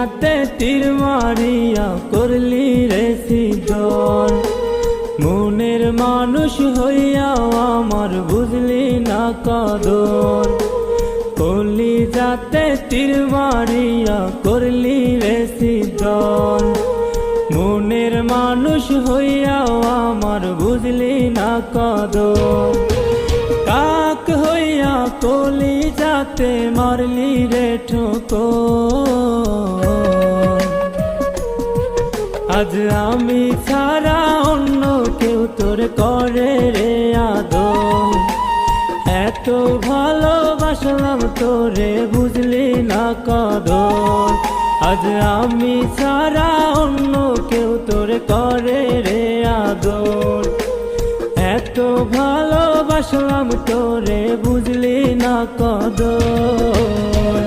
রাতে তীর মারিয়া করলি রে সিজন, মনের মানুষ হইয়াও আমার বুঝলি না কদর। কলিজাতে তীর মারিয়া করলি রে সিজন, মনের মানুষ হইয়াও আমার বুঝলি না কদর। কাক হইয়া কলিজাতে মারলি রে ঠোকর, আজ আমি ছাড়া অন্য কেউ তোর করে রে আদর। এত ভালোবাসলাম তোরে বুঝলি না কদর, আজ আমি ছাড়া অন্য কেউ তোর করে রে আদর। এত ভালোবাসলাম তোরে বুঝলি না কদর।